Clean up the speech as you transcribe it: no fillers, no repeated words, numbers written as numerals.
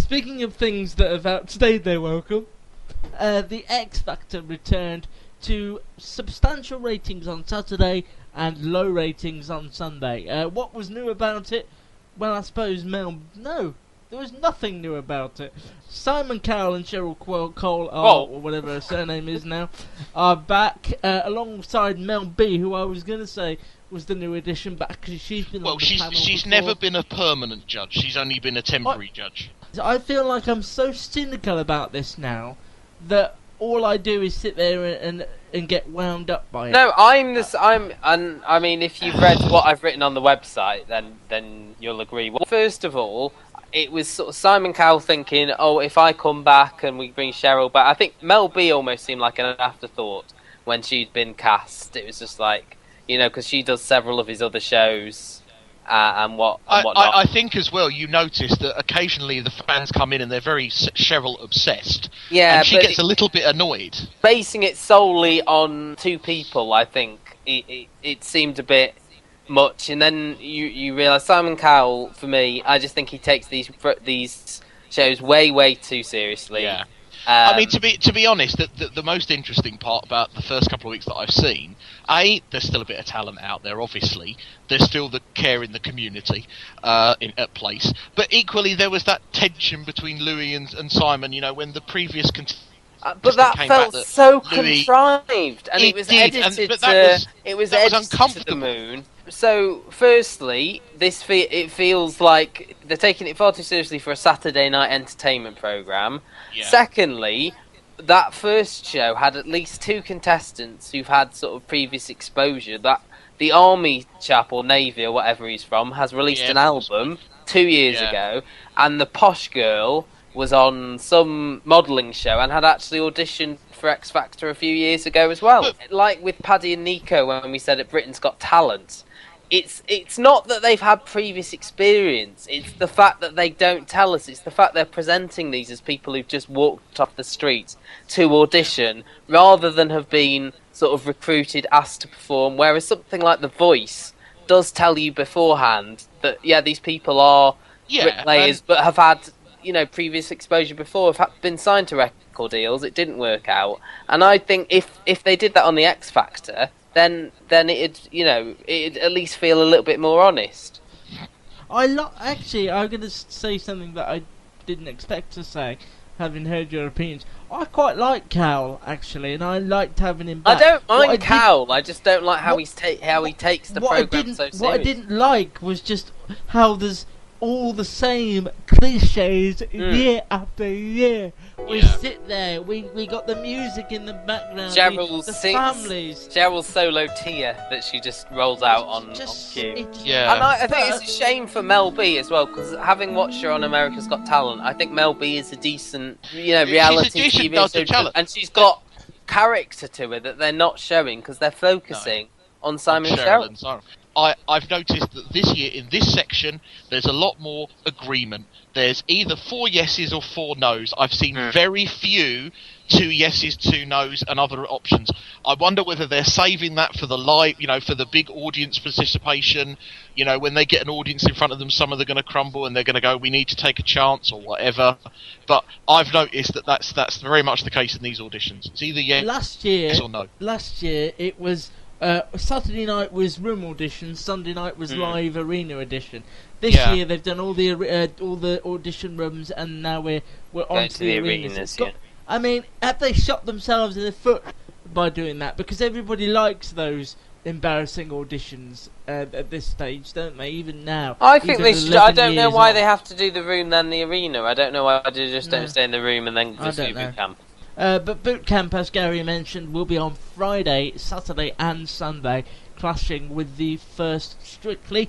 speaking of things that have outstayed their welcome, the X Factor returned to substantial ratings on Saturday and low ratings on Sunday. What was new about it? Well, I suppose no, there was nothing new about it. Simon Cowell and Cheryl Cole, or whatever her surname is now, are back alongside Mel B, who I was going to say was the new addition back because she's been on the panel she's before. never been a permanent judge. She's only been a temporary judge. I feel like I'm so cynical about this now that all I do is sit there and get wound up by it. No, I mean, if you've read what I've written on the website, then you'll agree. Well, first of all, it was sort of Simon Cowell thinking, oh, if I come back and we bring Cheryl back, I think Mel B almost seemed like an afterthought when she'd been cast. It was just like, because she does several of his other shows. Whatnot. I think as well, you notice that occasionally the fans come in and they're very Cheryl obsessed. Yeah, and she gets a little bit annoyed. Basing it solely on two people, I think it seemed a bit much. And then you realise Simon Cowell, for me, I just think he takes these shows way too seriously. Yeah. I mean, to be honest, the most interesting part about the first couple of weeks that I've seen, there's still a bit of talent out there, obviously. There's still the care in the community at place. But equally, there was that tension between Louis and Simon, when the previous but that felt so contrived, and it was edited to the moon. So, firstly, it feels like they're taking it far too seriously for a Saturday night entertainment programme. Yeah. Secondly, that first show had at least two contestants who've had sort of previous exposure. That the Army chap or Navy or whatever he's from has released an album 2 years ago, and the posh girl was on some modelling show and had actually auditioned for X Factor a few years ago as well. Like with Paddy and Nico when we said at Britain's Got Talent, it's not that they've had previous experience, it's the fact that they don't tell us, it's the fact they're presenting these as people who've just walked off the street to audition, rather than have been sort of recruited, asked to perform, whereas something like The Voice does tell you beforehand that, these people are bricklayers, but have had previous exposure before, have been signed to record deals, it didn't work out. And I think if they did that on the X Factor, then it'd at least feel a little bit more honest. Actually, I'm going to say something that I didn't expect to say, having heard your opinions. I quite like Cowell, actually, and I liked having him back. I don't mind Cowell, I just don't like how he takes the programme so seriously. What I didn't like was just how there's all the same cliches year after year. We sit there, we got the music in the background, the families. Cheryl's solo tear that she just rolls out on cue. And I think it's a shame for Mel B as well, because having watched her on America's Got Talent, I think Mel B is a decent, reality TV, and she's got character to her that they're not showing because they're focusing on Simon and Cheryl. I've noticed that this year, in this section, there's a lot more agreement. There's either 4 yeses or 4 nos. I've seen very few 2 yeses, 2 nos, and other options. I wonder whether they're saving that for the live, for the big audience participation. When they get an audience in front of them, some of them are going to crumble and they're going to go, we need to take a chance or whatever. But I've noticed that that's very much the case in these auditions. It's either yes or no. Last year, it was... Saturday night was room audition, Sunday night was live arena audition. This year they've done all the audition rooms, and now we're on to the arenas. I mean, have they shot themselves in the foot by doing that? Because everybody likes those embarrassing auditions at this stage, don't they? Even now. I think they should. I don't know why they have to do the room then the arena. I don't know why they just don't stay in the room and then just do boot camp. But boot camp, as Gary mentioned, will be on Friday, Saturday and Sunday, clashing with the first Strictly.